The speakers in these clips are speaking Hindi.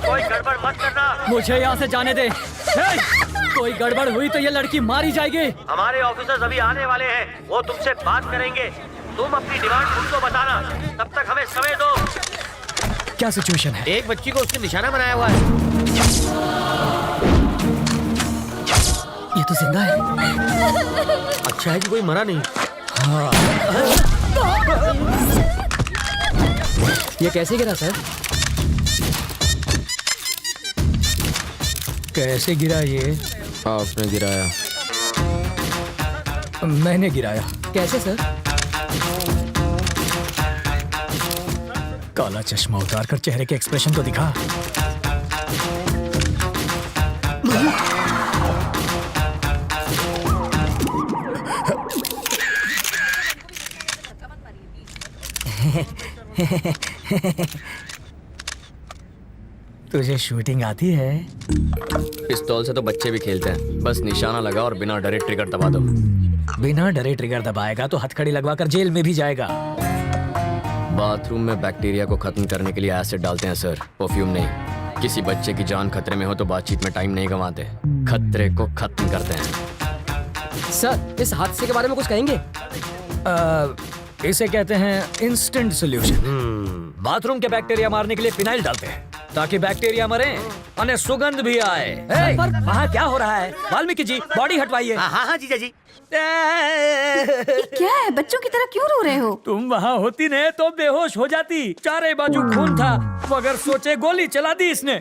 कोई गड़बड़ मत करना। मुझे यहाँ से जाने दे। कोई गड़बड़ हुई तो ये लड़की मारी जाएगी। हमारे ऑफिसर्स अभी आने वाले हैं, वो तुमसे बात करेंगे। तुम अपनी डिमांड उनको बताना, तब तक हमें समय दो। क्या सिचुएशन है? एक बच्ची को उसने निशाना बनाया हुआ है। ये तो जिंदा है। अच्छा है कि कोई मरा नहीं। हाँ। ये कैसे गिरा सर? कैसे गिरा ये? आपने गिराया। मैंने गिराया। कैसे सर? काला चश्मा उतार कर चेहरे के एक्सप्रेशन तो दिखा। तुझे शूटिंग आती है? पिस्तौल से तो बच्चे भी खेलते हैं, बस निशाना लगा और बिना डरे ट्रिगर दबा दो। बिना डरे ट्रिगर दबाएगा तो हथकड़ी लगवाकर जेल में भी जाएगा। बाथरूम में बैक्टीरिया को खत्म करने के लिए एसिड डालते हैं सर, परफ्यूम नहीं। किसी बच्चे की जान खतरे में हो तो बातचीत में टाइम नहीं गंवाते, खतरे को खत्म करते हैं। सर, इस हादसे के बारे में कुछ कहेंगे? इसे कहते हैं इंस्टेंट सॉल्यूशन। बाथरूम के बैक्टीरिया मारने के लिए फिनाइल डालते हैं ताकि बैक्टीरिया मरे और सुगंध भी आए। पर वहाँ क्या हो रहा है? वाल्मीकि जी, बॉडी हटवाइए। हाँ जीजा जी। ये क्या है? बच्चों की तरह क्यों रो रहे हो? तुम वहाँ होती न तो बेहोश हो जाती। चारे बाजू खून था, मगर सोचे गोली चला दी इसने।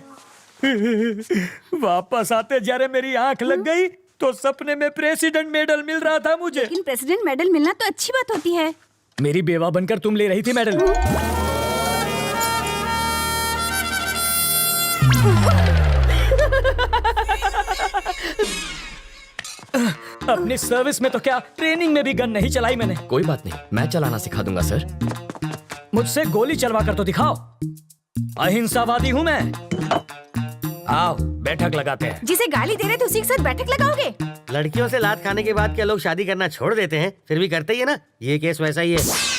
वापस आते जरे मेरी आंख लग गई तो सपने में प्रेसिडेंट मेडल मिल रहा था मुझे। लेकिन प्रेसिडेंट मेडल मिलना तो अच्छी बात होती है। मेरी बेवा बनकर तुम ले रही थी मेडल। अपनी सर्विस में तो क्या, ट्रेनिंग में भी गन नहीं चलाई मैंने। कोई बात नहीं, मैं चलाना सिखा दूंगा सर। मुझसे गोली चलवा कर तो दिखाओ। अहिंसावादी हूँ मैं। आओ बैठक लगाते हैं। जिसे गाली दे रहे थे उसी के साथ बैठक लगाओगे? लड़कियों से लात खाने के बाद क्या लोग शादी करना छोड़ देते हैं? फिर भी करते ही है ना। ये केस वैसा ही है।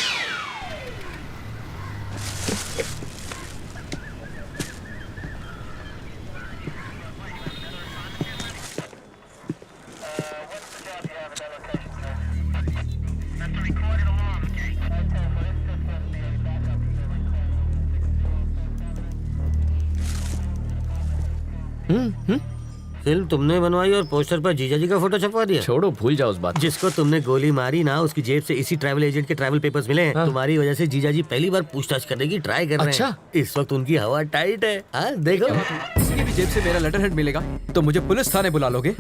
फिल्म तुमने बनवाई और पोस्टर पर जीजा जी का फोटो छपवा दिया। छोड़ो, भूल जाओ उस बात। जिसको तुमने गोली मारी ना, उसकी जेब से इसी ट्रैवल एजेंट के ट्रैवल पेपर्स मिले हैं। तुम्हारी वजह से जीजा जी पहली बार पूछताछ करने की ट्राई कर रहे हैं। इस वक्त उनकी हवा टाइट है। देखो, किसी की भी जेब से मेरा लेटर हेड मिलेगा तो मुझे पुलिस थाने बुला लोगे?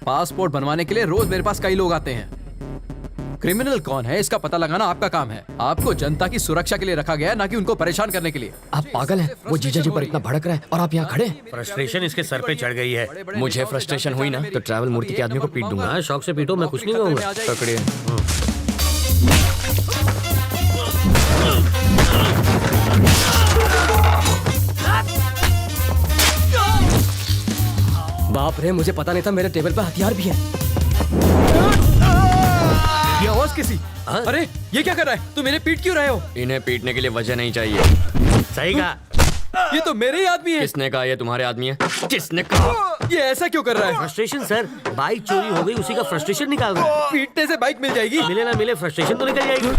पासपोर्ट बनवाने के लिए रोज मेरे पास कई लोग आते हैं। क्रिमिनल कौन है इसका पता लगाना आपका काम है। आपको जनता की सुरक्षा के लिए रखा गया है, ना कि उनको परेशान करने के लिए। आप पागल हैं? वो जीजा जी पर इतना भड़क रहा है और आप यहाँ खड़े हैं। फ्रस्ट्रेशन इसके सर पे चढ़ गई है। मुझे फ्रस्ट्रेशन हुई ना तो ट्रैवल मूर्ति के आदमी को पीट दूंगा। हाँ, शौक से पीटो, मैं कुछ नहीं कहूँगा। पकड़िए। बाप रे, मुझे पता नहीं था मेरे टेबल पर हथियार भी है। ये आवाज किसी? अरे ये क्या कर रहा है? तू मेरे पीट क्यों रहे हो? इन्हें पीटने के लिए वजह नहीं चाहिए। सही कहा। ये तो मेरे ही आदमी है। किसने कहा ये तुम्हारे आदमी है? किसने कहा? ये ऐसा क्यों कर रहा है? फ्रस्ट्रेशन सर, बाइक चोरी हो गई, उसी का फ्रस्ट्रेशन निकाल रहा है। पीटने से बाइक मिल जाएगी? मिले ना मिले, फ्रस्ट्रेशन तो निकल जाएगी।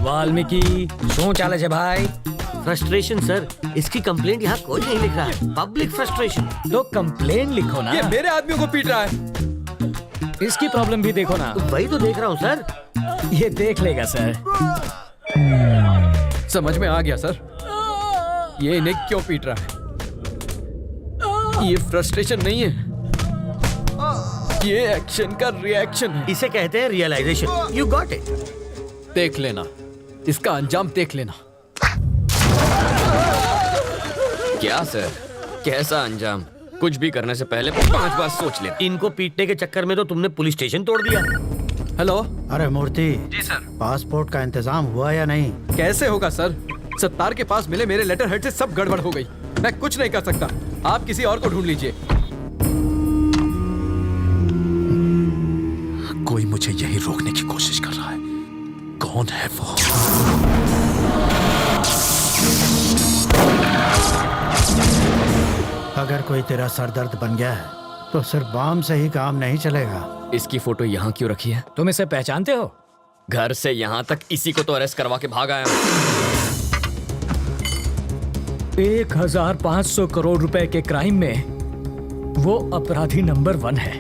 वाल्मीकि शो चाले छे भाई। फ्रस्ट्रेशन सर, इसकी कंप्लेंट यहाँ कोई नहीं लिख रहा है। Public frustration. तो कंप्लेन लिखो ना। ये मेरे आदमियों को पीट रहा है। इसकी प्रॉब्लम भी देखो ना। तो वही तो देख रहा हूँ सर। ये देख लेगा सर। समझ में आ गया सर, ये इन्हें क्यों पीट रहा है। ये फ्रस्ट्रेशन नहीं है, ये एक्शन का रिएक्शन है। इसे कहते हैं रियलाइजेशन। You got it. देख लेना, इसका अंजाम देख लेना। क्या सर, कैसा अंजाम? कुछ भी करने से पहले 5 बार सोच ले। इनको पीटने के चक्कर में तो तुमने पुलिस स्टेशन तोड़ दिया। हेलो। अरे मूर्ति जी सर। पासपोर्ट का इंतजाम हुआ या नहीं? कैसे होगा सर, सत्तार के पास मिले मेरे लेटर हेड से सब गड़बड़ हो गई। मैं कुछ नहीं कर सकता, आप किसी और को ढूंढ लीजिए। कोई मुझे यही रोकने की कोशिश कर रहा है। कौन है वो? अगर कोई तेरा सरदर्द बन गया है तो सिर्फ बम से ही काम नहीं चलेगा। इसकी फोटो यहाँ क्यों रखी है? तुम इसे पहचानते हो? घर से यहाँ तक इसी को तो अरेस्ट करवा के भाग आया हूँ। 1500 करोड़ रुपए के क्राइम में वो अपराधी नंबर 1 है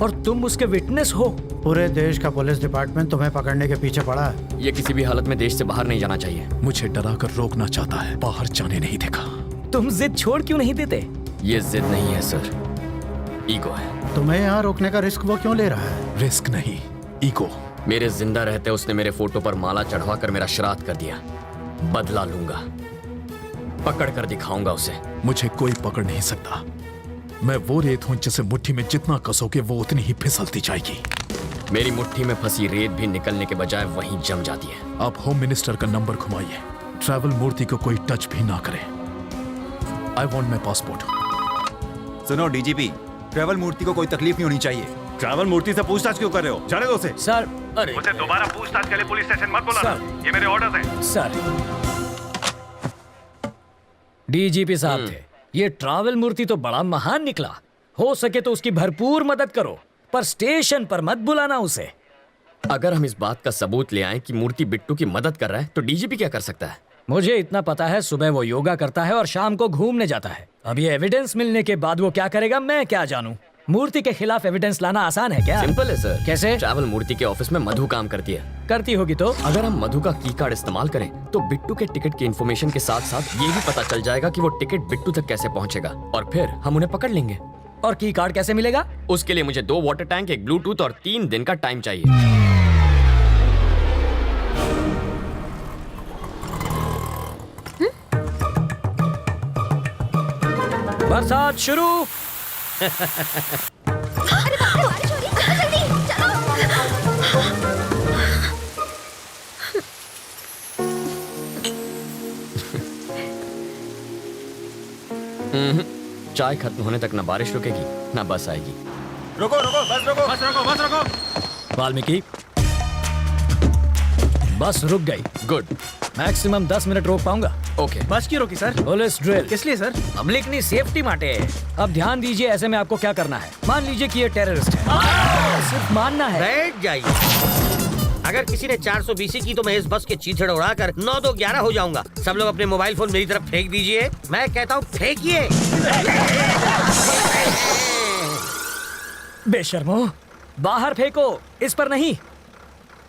और तुम उसके विटनेस हो। पूरे देश का पुलिस डिपार्टमेंट तुम्हें पकड़ने के पीछे पड़ा है। ये किसी भी हालत में देश से बाहर नहीं जाना चाहिए। मुझे डरा कर रोकना चाहता है, बाहर जाने नहीं देगा। तुम जिद छोड़ क्यों नहीं देते? ये जिद नहीं है सर, ईगो है। तुम्हें यहाँ रोकने का रिस्क वो क्यों ले रहा है? रिस्क नहीं, ईगो। मेरे जिंदा रहते उसने मेरे फोटो पर माला चढ़वा कर मेरा श्राद्ध कर दिया। बदला लूंगा, पकड़ कर दिखाऊंगा उसे। मुझे कोई पकड़ नहीं सकता। मैं वो रेत हूं जिसे मुट्ठी में जितना कसोगे वो उतनी ही फिसलती जाएगी। मेरी मुट्ठी में फंसी रेत भी निकलने के बजाय वहीं जम जाती है। आप होम मिनिस्टर का नंबर घुमाइए। ट्रैवल मूर्ति को कोई टच भी ना करे। I want my passport. सुनो डीजीपी, ट्रैवल मूर्ति को कोई तकलीफ नहीं होनी चाहिए। ट्रैवल मूर्ति से पूछताछ क्यों कर रहे हो? जाने दो उसे। सर, अरे मुझे दोबारा पूछताछ के लिए पुलिस स्टेशन मत बुलाना। ये मेरे ऑर्डर्स हैं। सर, डीजीपी साहब थे। ये ट्रैवल मूर्ति तो बड़ा महान निकला। हो सके तो उसकी भरपूर मदद करो, पर स्टेशन पर मत बुलाना उसे। अगर हम इस बात का सबूत ले आए कि मूर्ति बिट्टू की मदद कर रहा है तो डीजीपी क्या कर सकता है? मुझे इतना पता है, सुबह वो योगा करता है और शाम को घूमने जाता है। अब ये एविडेंस मिलने के बाद वो क्या करेगा मैं क्या जानूं। मूर्ति के खिलाफ एविडेंस लाना आसान है क्या? सिंपल है सर। कैसे? ट्रैवल मूर्ति के ऑफिस में मधु काम करती है। करती होगी तो? अगर हम मधु का की कार्ड इस्तेमाल करें तो बिट्टू के टिकट की इन्फॉर्मेशन के साथ साथ ये भी पता चल जाएगा कि वो टिकट बिट्टू तक कैसे पहुंचेगा और फिर हम उन्हें पकड़ लेंगे। और की कार्ड कैसे मिलेगा? उसके लिए मुझे 2 वाटर टैंक, एक ब्लूटूथ और 3 दिन का टाइम चाहिए। बरसात शुरू। चाय खत्म होने तक ना बारिश रुकेगी ना बस आएगी। रुको रुको, बस रुको, बस रुको, बस रुको। वाल्मीकि, बस रुक गई। गुड। मैक्सिमम 10 मिनट रोक पाऊंगा। ओके। बस क्यों रोकी सर? Police drill. किस लिए सर? पब्लिक की सेफ्टी माटे। अब ध्यान दीजिए, ऐसे में आपको क्या करना है। मान लीजिए कि ये टेररिस्ट है, सिर्फ मानना है। बैठ जाइए। अगर किसी ने 420 की तो मैं इस बस के चीथड़ उड़ाकर 9-2-11 हो जाऊंगा। सब लोग अपने मोबाइल फोन मेरी तरफ फेंक दीजिए। मैं कहता हूँ फेंकिए। बेशर्मो, बाहर फेंको, इस पर नहीं।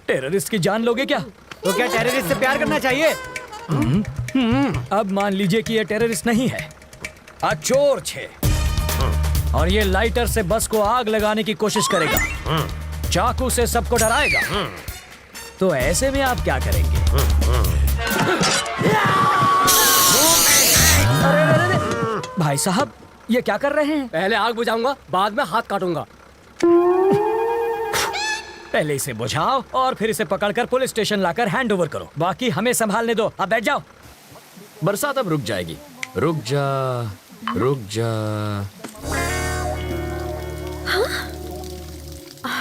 टेररिस्ट की जान लोगे क्या? तो क्या टेररिस्ट से प्यार करना चाहिए? अब मान लीजिए कि ये टेररिस्ट नहीं है, चोर छे, और ये लाइटर से बस को आग लगाने की कोशिश करेगा, चाकू से सबको डराएगा। तो ऐसे में आप क्या करेंगे? अरे, भाई साहब, ये क्या कर रहे हैं? पहले आग बुझाऊंगा, बाद में हाथ काटूंगा। पहले इसे बुझाओ और फिर इसे पकड़कर पुलिस स्टेशन लाकर हैंड ओवर करो। बाकी हमें संभालने दो। अब बैठ जाओ। बरसात अब रुक जाएगी। रुक जा, रुक जा।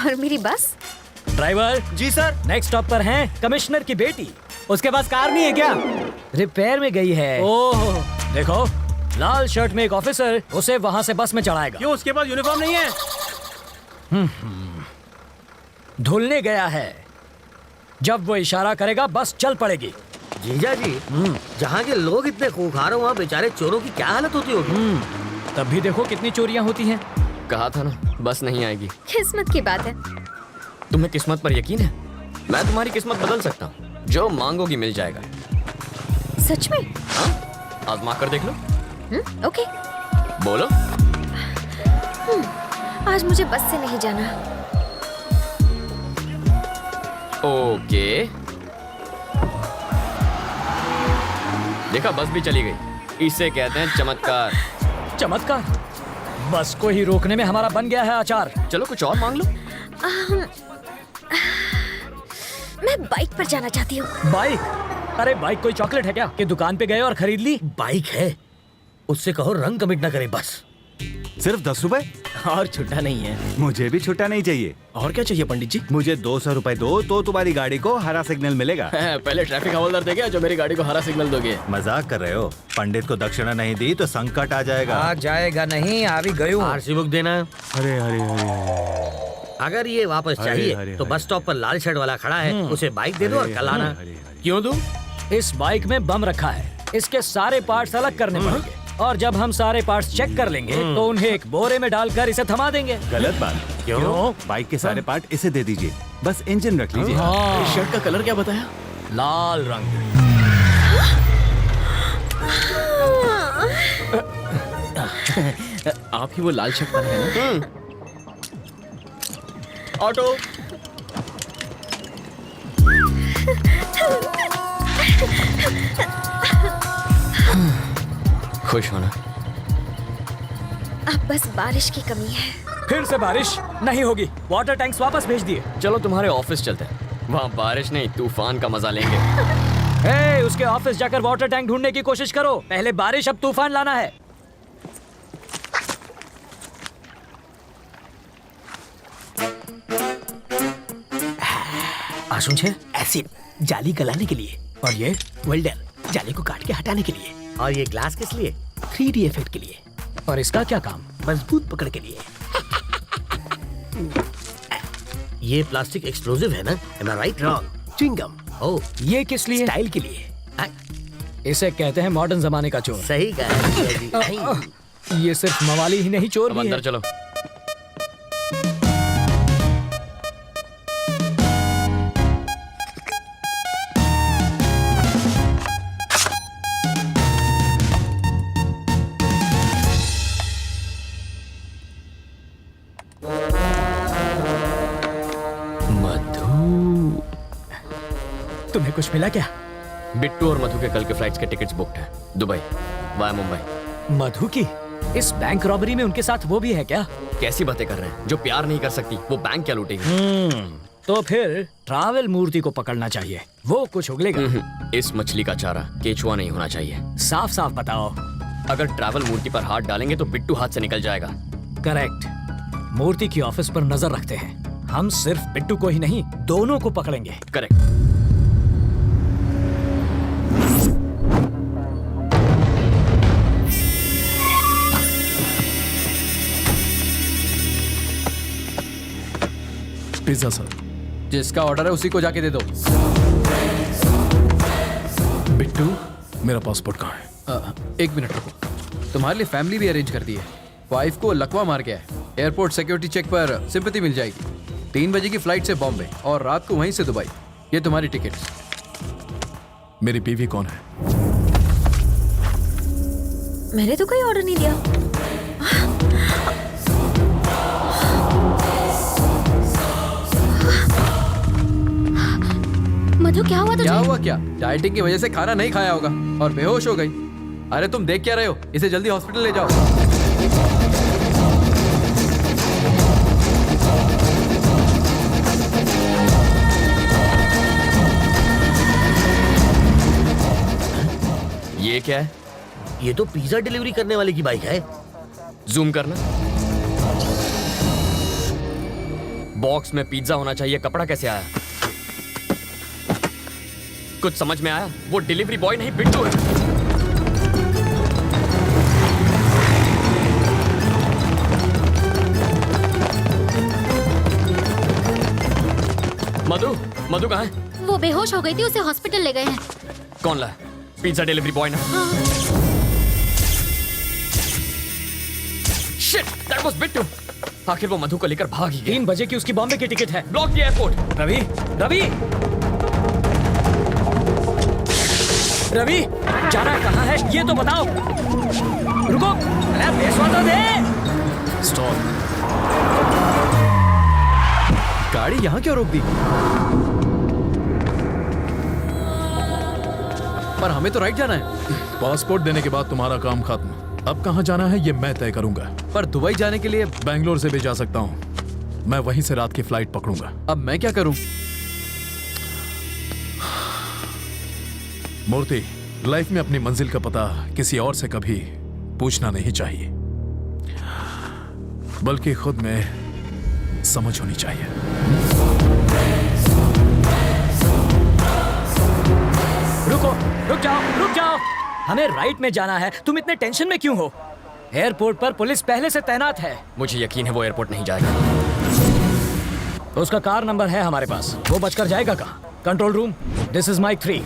और मेरी बस? ड्राइवर जी सर। नेक्स्ट स्टॉप पर हैं कमिश्नर की बेटी। उसके पास कार नहीं है क्या? रिपेयर में गई है। ओह, देखो, लाल शर्ट में एक ऑफिसर उसे वहां से बस में चढ़ाएगा। क्यों उसके पास यूनिफॉर्म नहीं है? धुलने गया है। जब वो इशारा करेगा बस चल पड़ेगी। जीजा जी, जहाँ के लोग इतने खूंखार हो वहाँ बेचारे चोरों की क्या हालत होती होगी। तब भी देखो कितनी चोरियां होती हैं। कहा था ना, बस नहीं आएगी। किस्मत की बात है। तुम्हें किस्मत पर यकीन है? मैं तुम्हारी किस्मत बदल सकता हूँ। जो मांगोगी मिल जाएगा। सच में? हाँ, आजमा कर देख लो। ओके। बोलो। आज मुझे बस से नहीं जाना। ओके। देखा, बस भी चली गई। इसे कहते हैं चमत्कार। चमत्कार? बस को ही रोकने में हमारा बन गया है आचार। चलो कुछ और मांग लो। मैं बाइक पर जाना चाहती हूँ। बाइक? अरे बाइक कोई चॉकलेट है क्या कि दुकान पे गए और खरीद ली? बाइक है, उससे कहो रंग कमिट ना करे बस। सिर्फ 10 रुपए? और छुट्टा नहीं है। मुझे भी छुट्टा नहीं चाहिए। और क्या चाहिए पंडित जी? मुझे 200 रुपए दो तो तुम्हारी गाड़ी को हरा सिग्नल मिलेगा। पहले ट्रैफिक हवलदार देगा जो मेरी गाड़ी को हरा सिग्नल दोगे। मजाक कर रहे हो? पंडित को दक्षिणा नहीं दी तो संकट आ जाएगा। आ जाएगा नहीं, आ भी गयो। आरसी बुक देना। अरे अरे अरे अगर ये वापस अरे, चाहिए अरे, तो अरे। बस स्टॉप पर लाल शर्ट वाला खड़ा है, उसे बाइक दे दो और कल आना। क्यों दूं? इस बाइक में बम रखा है, इसके सारे पार्ट्स अलग करने पड़ेंगे और जब हम सारे पार्ट्स चेक कर लेंगे तो उन्हें एक बोरे में डालकर इसे थमा देंगे। गलत बात। क्यों? बाइक के सारे पार्ट इसे दे दीजिए, बस इंजन रख लीजिए। हाँ, शर्ट का कलर क्या बताया? लाल रंग। आप ही वो लाल शर्ट वाले हैं ना? ऑटो। खुश होना। अब बस बारिश की कमी है। फिर से बारिश नहीं होगी, वाटर टैंक्स वापस भेज दिए। चलो तुम्हारे ऑफिस चलते हैं, वहाँ बारिश नहीं तूफान का मजा लेंगे। हे, उसके ऑफिस जाकर वाटर टैंक ढूंढने की कोशिश करो। पहले बारिश, अब तूफान लाना है। आशुन छे एसिड जाली गलाने के लिए, और ये वेल्डर जाली को काट के हटाने के लिए, और ये ग्लास किस लिए? 3D इफेक्ट के लिए, और इसका क्या काम? मजबूत पकड़ के लिए। ये प्लास्टिक एक्सप्लोसिव है ना? Am I right? Wrong. Chewing gum oh, ये किस लिए? स्टाइल के लिए। इसे कहते हैं मॉडर्न जमाने का चोर। सही कहा। ये सिर्फ मवाली ही नहीं, चोर अब भी अंदर है। चलो। मधु। तुम्हें कुछ मिला क्या? बिट्टू और मधु के कल के फ्लाइट्स के टिकट्स बुक्ड हैं, दुबई वाया मुंबई। मधु की इस बैंक रॉबरी में उनके साथ वो भी है क्या? कैसी बातें कर रहे हैं? जो प्यार नहीं कर सकती वो बैंक क्या लूटेगी? तो फिर ट्रैवल मूर्ति को पकड़ना चाहिए, वो कुछ उगलेगा। इस मछली का चारा केचुआ नहीं होना चाहिए। साफ साफ बताओ। अगर ट्रैवल मूर्ति पर हाथ डालेंगे तो बिट्टू हाथ से निकल जाएगा। करेक्ट। मूर्ति की ऑफिस पर नजर रखते हैं। हम सिर्फ बिट्टू को ही नहीं, दोनों को पकड़ेंगे। करेक्ट। Pizza sir. जिसका ऑर्डर है उसी को जाके दे दो। बिट्टू, मेरा पासपोर्ट कहाँ है? 1 मिनट रुको, तुम्हारे लिए फैमिली भी अरेंज कर दी है। वाइफ को लकवा मार गया है, एयरपोर्ट सिक्योरिटी चेक पर सिंपैथी मिल जाएगी। 3 बजे की फ्लाइट से बॉम्बे और रात को वहीं से दुबई। ये तुम्हारी टिकट्स। मेरी बीवी कौन है? मैंने तो कोई ऑर्डर नहीं दिया। मधु, क्या हुआ तुझे? क्या हुआ क्या? डाइटिंग की वजह से खाना नहीं खाया होगा और बेहोश हो गई। अरे तुम देख क्या रहे हो? इसे जल्दी हॉस्पिटल ले जाओ। ये क्या है? ये तो पिज्जा डिलीवरी करने वाले की बाइक है। जूम करना। बॉक्स में पिज्जा होना चाहिए, कपड़ा कैसे आया? कुछ समझ में आया? वो डिलीवरी बॉय नहीं बिट्टू है। मधु, मधु कहाँ है? वो बेहोश हो गई थी, उसे हॉस्पिटल ले गए हैं। कौन लाया? पिज्जा डिलीवरी बॉय ना? Shit, that was Bittu. आखिर वो मधु को लेकर भाग ही गया। 3 बजे की उसकी बॉम्बे की टिकट है। ब्लॉक किया एयरपोर्ट। रवि, रवि, रवि, जाना कहाँ है ये तो बताओ। रुको, अरे पेशवा तो दे। स्टॉप। गाड़ी यहाँ क्यों रोक दी? पर हमें तो राइट जाना है। पासपोर्ट देने के बाद तुम्हारा काम खत्म। अब कहाँ जाना है ये मैं तय करूंगा। पर दुबई जाने के लिए बैंगलोर से भी जा सकता हूँ। मैं वहीं से रात की फ्लाइट पकड़ूंगा। अब मैं क्या करूं? मूर्ति, लाइफ में अपनी मंजिल का पता किसी और से कभी पूछना नहीं चाहिए। बल्कि खुद में समझ होनी चाहिए। रुक जाओ। हमें राइट में जाना है, तुम इतने टेंशन में क्यों हो? एयरपोर्ट पर पुलिस पहले से तैनात है। मुझे यकीन है वो एयरपोर्ट नहीं जाएगा। उसका कार नंबर है हमारे पास, वो बचकर जाएगा कहाँ? Control room, this is Mike 3,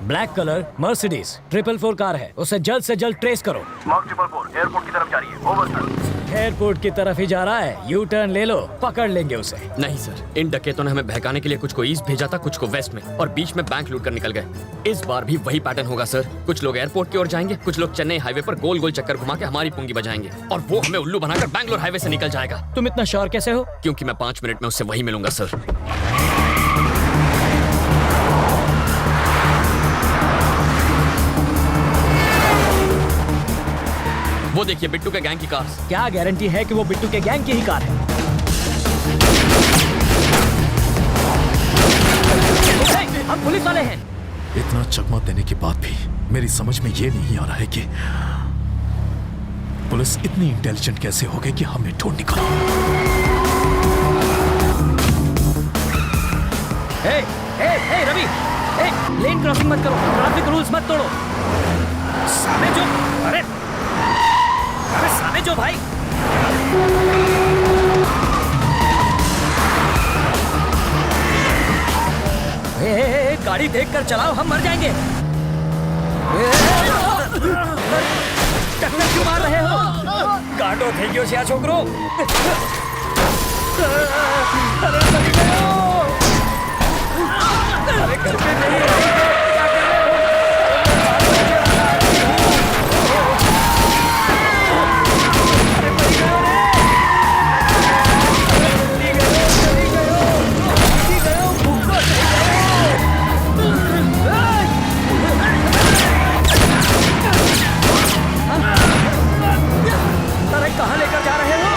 black colour Mercedes 444 car है, उसे जल्द से जल्द ट्रेस करो। मार्क 444 एयरपोर्ट की तरफ जा रही है, ओवर सर। एयरपोर्ट की तरफ ही जा रहा है, यू टर्न ले लो, पकड़ लेंगे उसे। नहीं सर, इन डकैतों ने हमें बहकाने के लिए कुछ को ईस्ट भेजा था, कुछ को वेस्ट में, और बीच में बैंक लूट कर निकल गए। इस बार भी वही पैटर्न होगा सर। कुछ लोग एयरपोर्ट की ओर जाएंगे, कुछ लोग चेन्नई हाईवे पर गोल गोल चक्कर घुमा के हमारी पुंगी बजाएंगे, और वो हमें उल्लू बनाकर बैंगलोर हाईवे से निकल जाएगा। तुम इतना श्योर कैसे हो? क्योंकि मैं 5 मिनट में उससे वही मिलूंगा सर। वो देखिए बिट्टू के गैंग की कार। क्या गारंटी है कि वो बिट्टू के गैंग की ही कार है? हम पुलिस वाले हैं। इतना चकमा देने के बाद भी मेरी समझ में ये नहीं आ रहा है कि पुलिस इतनी इंटेलिजेंट कैसे हो गई कि हमें ढूंढ निकाला। रवि, लेन क्रॉसिंग मत करो, ट्रैफिक रूल्स मत तोड़ो। सामने जो, अरे सामने जो भाई। गाड़ी देखकर चलाओ, हम मर जाएंगे। टक्कर क्यों मार रहे हो? काटो થઈ ગયો છે આ છોકરો। अरे घर पे नहीं है, क्या कर रहे हो? अरे मर गए रे। चली गए, भूखो अरे कहाँ लेकर जा रहे हो?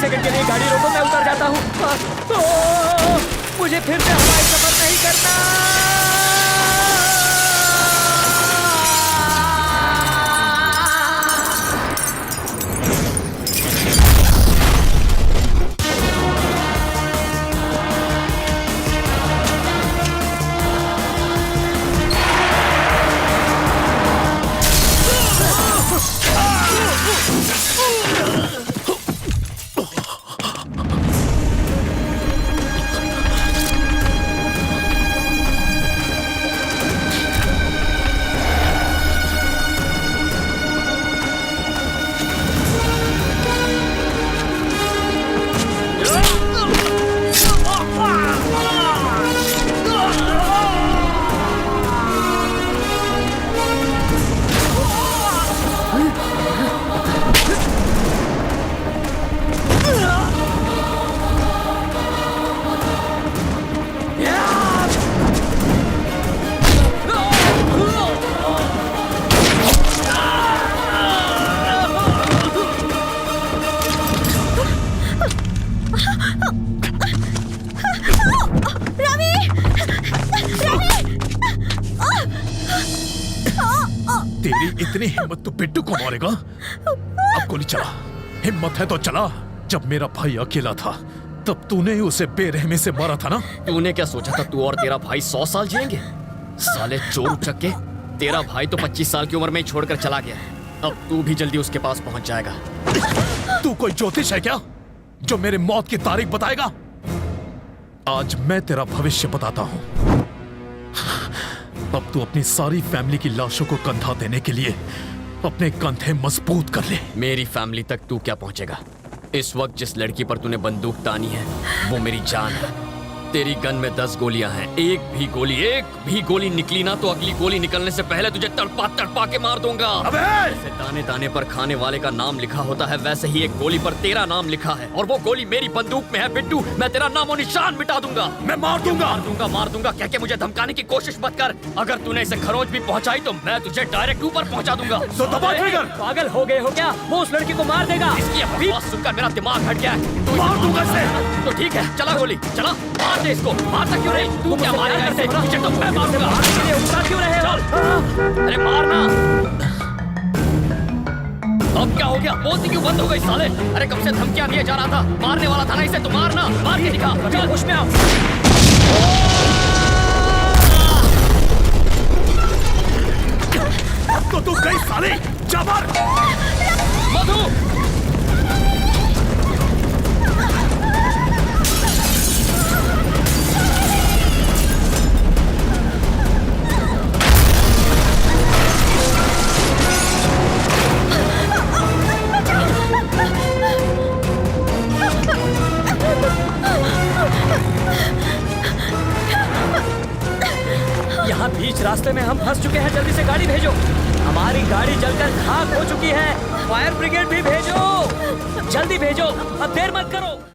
सेकंड के लिए गाड़ी रोको, मैं उतर जाता हूँ। मुझे फिर से हवाई सफर नहीं करना। तेरी इतनी हिम्मत तो बिट्टू को मारेगा? अब गोली चला, हिम्मत है तो चला। जब मेरा भाई अकेला था तब तूने ही उसे बेरहमी से मारा था ना? तूने क्या सोचा था तू और तेरा भाई 100 साल जिएंगे? साले चोर उचक्के, तेरा भाई तो 25 साल की उम्र में ही छोड़कर चला गया। अब तू भी जल्दी उसके पास पहुंच जाएगा। तू कोई ज्योतिष है क्या जो मेरे मौत की तारीख बताएगा? आज मैं तेरा भविष्य बताता हूं। अब तू अपनी सारी फैमिली की लाशों को कंधा देने के लिए अपने कंधे मजबूत कर ले। मेरी फैमिली तक तू क्या पहुंचेगा? इस वक्त जिस लड़की पर तूने बंदूक तानी है वो मेरी जान है। तेरी गन में 10 गोलियां हैं। एक भी गोली निकली ना तो अगली गोली निकलने से पहले तुझे तड़पा तड़पा के मार दूंगा। जैसे दाने दाने पर खाने वाले का नाम लिखा होता है वैसे ही एक गोली पर तेरा नाम लिखा है और वो गोली मेरी बंदूक में है। बिट्टू, मैं तेरा नामो निशान मिटा दूंगा। मैं मार दूंगा कह के मुझे धमकाने की कोशिश मत कर। अगर तूने इसे खरोच भी पहुंचाई तो मैं तुझे डायरेक्ट ऊपर पहुंचा दूंगा। तो दबा ट्रिगर। पागल हो गए हो क्या? वो उस लड़की को मार देगा। इसकी आवाज सुनकर मेरा दिमाग हट गया है। तू मार दूंगा इसे। तो ठीक है, चला गोली चला, मार दे इसको। मारता क्यों नहीं? तू क्या मारेगा इसे? तुझे तो मैं मारूंगा। क्यों रहे हो? अरे मारना। अब क्या हो गया? बोलती क्यों बंद हो गई साले? अरे कब से धमकियां दिए जा रहा था। मारने वाला था ना इसे, तो मारना। मार के दिखा। चल होश में आओ। तो तू गई साले, जा मार। मधु, यहाँ बीच रास्ते में हम फंस चुके हैं। जल्दी से गाड़ी भेजो। हमारी गाड़ी जलकर खाक हो चुकी है। फायर ब्रिगेड भी भेजो। जल्दी भेजो, अब देर मत करो।